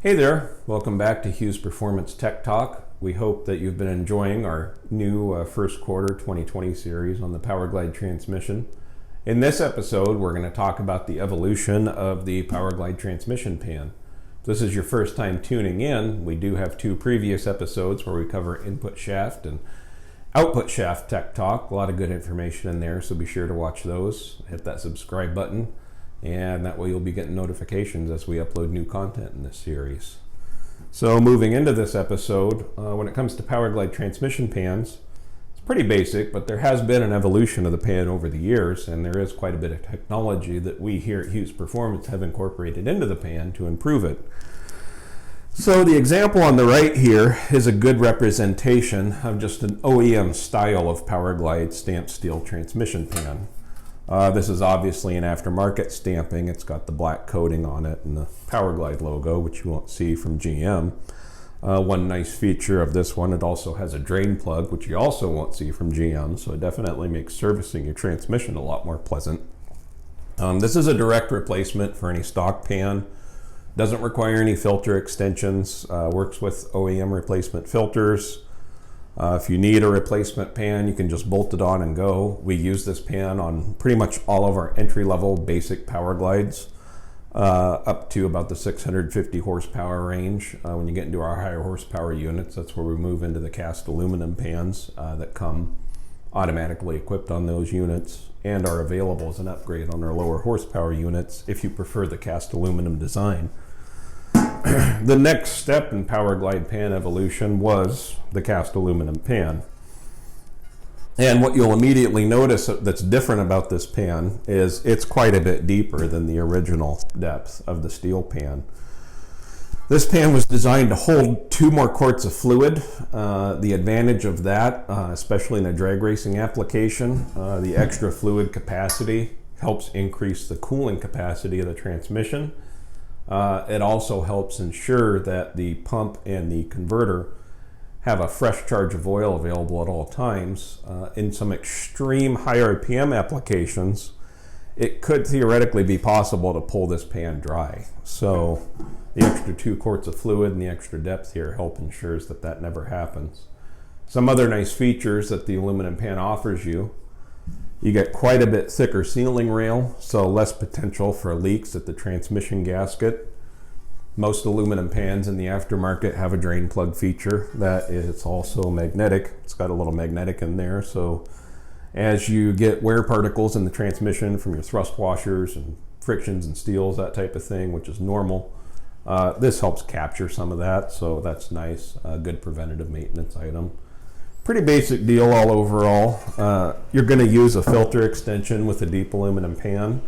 Hey there, welcome back to Hughes Performance Tech Talk. We hope that you've been enjoying our new first quarter 2020 series on the Powerglide transmission. In this episode, we're going to talk about the evolution of the Powerglide transmission pan. If this is your first time tuning in, we do have two previous episodes where we cover input shaft and output shaft tech talk. A lot of good information in there, so be sure to watch those. Hit that subscribe button. And that way you'll be getting notifications as we upload new content in this series. So moving into this episode, when it comes to Powerglide transmission pans, it's pretty basic, but there has been an evolution of the pan over the years, and there is quite a bit of technology that we here at Hughes Performance have incorporated into the pan to improve it. So the example on the right here is a good representation of just an OEM style of Powerglide stamped steel transmission pan. This is obviously an aftermarket stamping. It's got the black coating on it and the Powerglide logo, which you won't see from GM. One nice feature of this one, it also has a drain plug, which you also won't see from GM, so it definitely makes servicing your transmission a lot more pleasant. This is a direct replacement for any stock pan. Doesn't require any filter extensions, works with OEM replacement filters. If you need a replacement pan, you can just bolt it on and go. We use this pan on pretty much all of our entry-level basic Powerglides, up to about the 650 horsepower range. When you get into our higher horsepower units, that's where we move into the cast aluminum pans that come automatically equipped on those units and are available as an upgrade on our lower horsepower units if you prefer the cast aluminum design. The next step in Powerglide pan evolution was the cast aluminum pan. And what you'll immediately notice that's different about this pan is it's quite a bit deeper than the original depth of the steel pan. This pan was designed to hold 2 more quarts of fluid. The advantage of that, especially in a drag racing application, the extra fluid capacity helps increase the cooling capacity of the transmission. It also helps ensure that the pump and the converter have a fresh charge of oil available at all times. In some extreme high RPM applications, it could theoretically be possible to pull this pan dry. So the extra 2 quarts of fluid and the extra depth here help ensures that that never happens. Some other nice features that the aluminum pan offers you: you get quite a bit thicker sealing rail, so less potential for leaks at the transmission gasket. Most aluminum pans in the aftermarket have a drain plug feature that is also magnetic. It's got a little magnetic in there, so as you get wear particles in the transmission from your thrust washers and frictions and steels, that type of thing, which is normal, this helps capture some of that, so that's nice. A good preventative maintenance item. Pretty basic deal all overall. You're going to use a filter extension with a deep aluminum pan.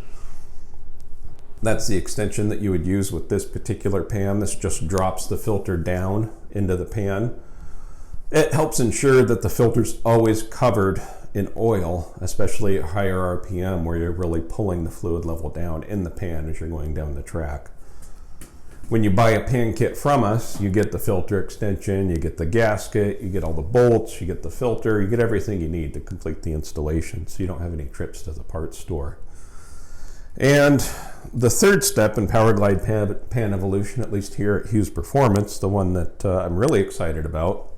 That's the extension that you would use with this particular pan. This just drops the filter down into the pan. It helps ensure that the filter's always covered in oil, especially at higher RPM where you're really pulling the fluid level down in the pan as you're going down the track. When you buy a pan kit from us, you get the filter extension, you get the gasket, you get all the bolts, you get the filter, you get everything you need to complete the installation, so you don't have any trips to the parts store. And the third step in Powerglide pan evolution, at least here at Hughes Performance, the one that I'm really excited about,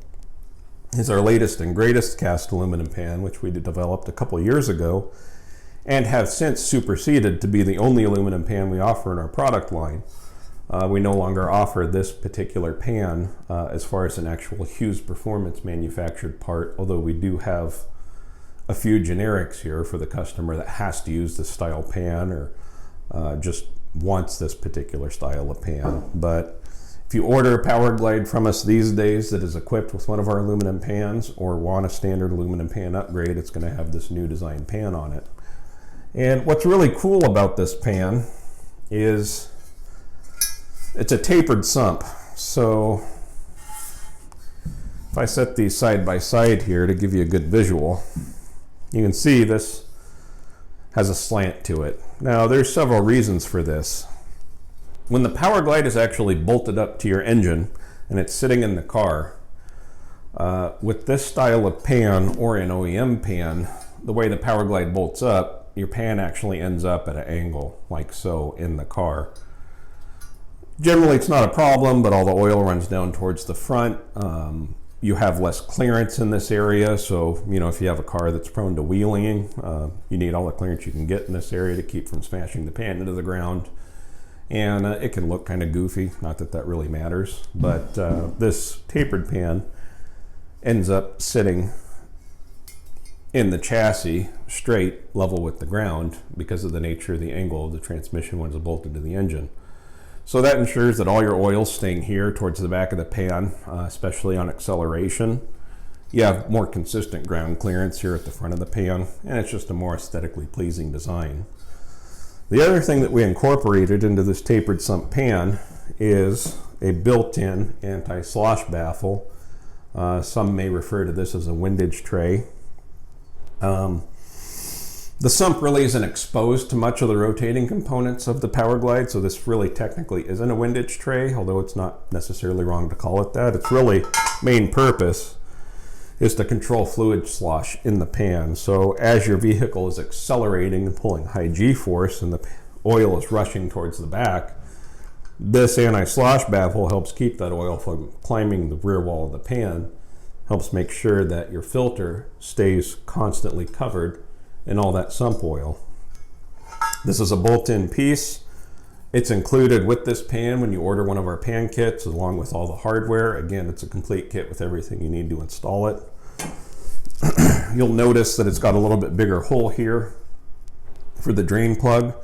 is our latest and greatest cast aluminum pan, which we developed a couple years ago and have since superseded to be the only aluminum pan we offer in our product line. We no longer offer this particular pan as far as an actual Hughes Performance manufactured part, although we do have a few generics here for the customer that has to use this style pan or just wants this particular style of pan. But if you order a Powerglide from us these days that is equipped with one of our aluminum pans or want a standard aluminum pan upgrade, it's going to have this new design pan on it. And what's really cool about this pan is it's a tapered sump. So if I set these side by side here to give you a good visual, you can see this has a slant to it. Now there's several reasons for this. When the Powerglide is actually bolted up to your engine and it's sitting in the car, with this style of pan or an OEM pan, the way the Powerglide bolts up, your pan actually ends up at an angle like so in the car. Generally, it's not a problem, but all the oil runs down towards the front. You have less clearance in this area, so if you have a car that's prone to wheeling, you need all the clearance you can get in this area to keep from smashing the pan into the ground. And it can look kind of goofy, not that that really matters, but this tapered pan ends up sitting in the chassis straight, level with the ground, because of the nature of the angle of the transmission when it's bolted to the engine. So that ensures that all your oil's staying here towards the back of the pan, especially on acceleration. You have more consistent ground clearance here at the front of the pan, and it's just a more aesthetically pleasing design. The other thing that we incorporated into this tapered sump pan is a built-in anti-slosh baffle. Some may refer to this as a windage tray. The sump really isn't exposed to much of the rotating components of the Powerglide, so this really technically isn't a windage tray, although it's not necessarily wrong to call it that. Its really main purpose is to control fluid slosh in the pan. So as your vehicle is accelerating and pulling high G-force and the oil is rushing towards the back, this anti-slosh baffle helps keep that oil from climbing the rear wall of the pan, helps make sure that your filter stays constantly covered in all that sump oil. This is a bolt-in piece. It's included with this pan when you order one of our pan kits, along with all the hardware. Again, it's a complete kit with everything you need to install it. You'll notice that it's got a little bit bigger hole here for the drain plug.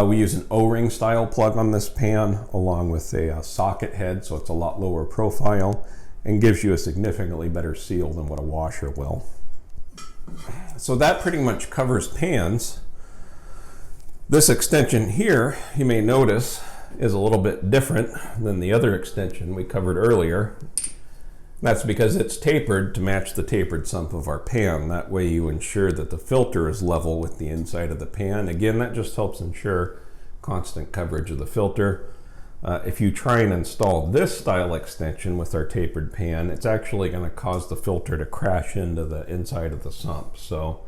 We use an O-ring style plug on this pan, along with a socket head, so it's a lot lower profile and gives you a significantly better seal than what a washer will. So that pretty much covers pans. This extension here, you may notice, is a little bit different than the other extension we covered earlier. That's because it's tapered to match the tapered sump of our pan. That way you ensure that the filter is level with the inside of the pan. Again, that just helps ensure constant coverage of the filter. If you try and install this style extension with our tapered pan, it's actually going to cause the filter to crash into the inside of the sump. So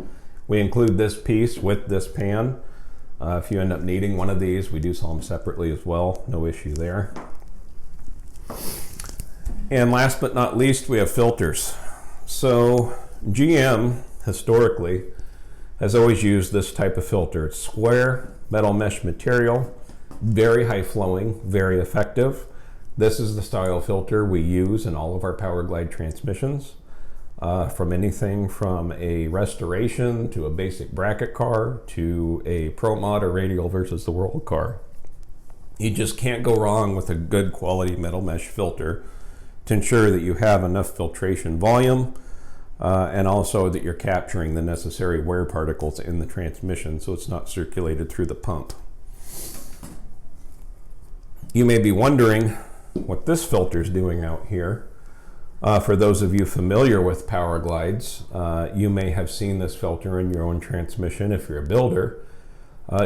we include this piece with this pan. If you end up needing one of these, we do sell them separately as well. No issue there. And last but not least, we have filters. So GM historically has always used this type of filter. It's square metal mesh material, very high flowing, very effective. This is the style filter we use in all of our Powerglide transmissions, from anything from a restoration to a basic bracket car to a Pro Mod or Radial versus the World car. You just can't go wrong with a good quality metal mesh filter to ensure that you have enough filtration volume and also that you're capturing the necessary wear particles in the transmission so it's not circulated through the pump. You may be wondering what this filter is doing out here. For those of you familiar with Powerglides, you may have seen this filter in your own transmission if you're a builder.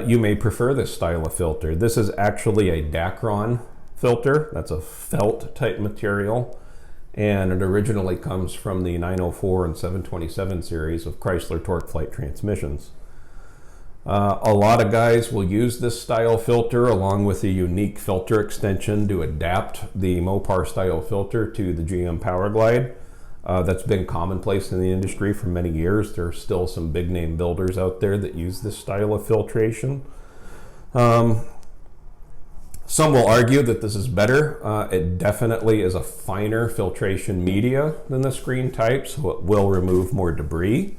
You may prefer this style of filter. This is actually a Dacron filter. That's a felt type material, and it originally comes from the 904 and 727 series of Chrysler Torque Flight transmissions. A lot of guys will use this style filter along with a unique filter extension to adapt the Mopar style filter to the GM Powerglide. That's been commonplace in the industry for many years. There are still some big name builders out there that use this style of filtration. Some will argue that this is better. It definitely is a finer filtration media than the screen type, so it will remove more debris.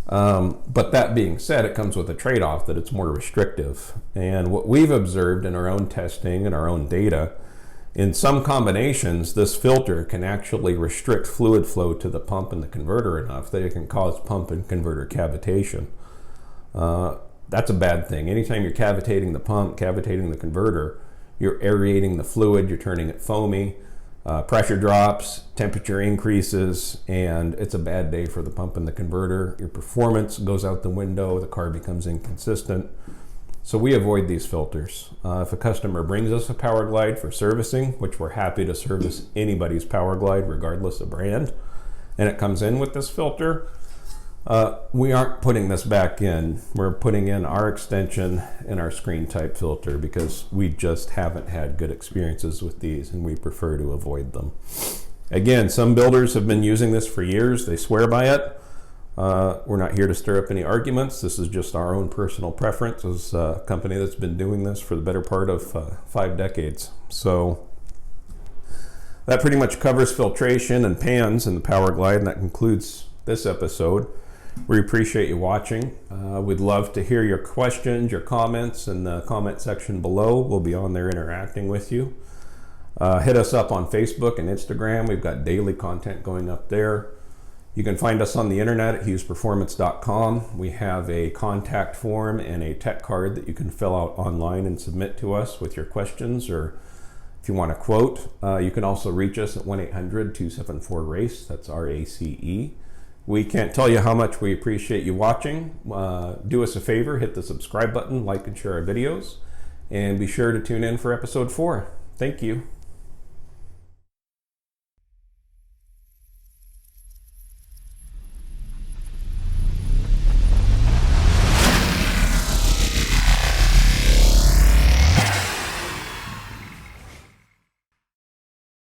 But that being said, it comes with a trade-off that it's more restrictive. And what we've observed in our own testing and our own data, in some combinations, this filter can actually restrict fluid flow to the pump and the converter enough that it can cause pump and converter cavitation. That's a bad thing. Anytime you're cavitating the pump, cavitating the converter, you're aerating the fluid, you're turning it foamy. Pressure drops, temperature increases, and it's a bad day for the pump and the converter. Your performance goes out the window, the car becomes inconsistent. So we avoid these filters. If a customer brings us a Powerglide for servicing, which we're happy to service anybody's Powerglide regardless of brand, and it comes in with this filter, We aren't putting this back in. We're putting in our extension and our screen type filter because we just haven't had good experiences with these and we prefer to avoid them. Again, some builders have been using this for years. They swear by it. We're not here to stir up any arguments. This is just our own personal preference as a company that's been doing this for the better part of 5 decades. So that pretty much covers filtration and pans in the Powerglide, and that concludes this episode. We appreciate you watching. We'd love to hear your questions, your comments in the comment section below. We'll be on there interacting with you. Hit us up on Facebook and Instagram. We've got daily content going up there. You can find us on the internet at HughesPerformance.com. We have a contact form and a tech card that you can fill out online and submit to us with your questions, or if you want a quote. You can also reach us at 1-800-274-RACE. That's RACE. We can't tell you how much we appreciate you watching. Do us a favor, hit the subscribe button, like and share our videos, and be sure to tune in for episode 4. Thank you.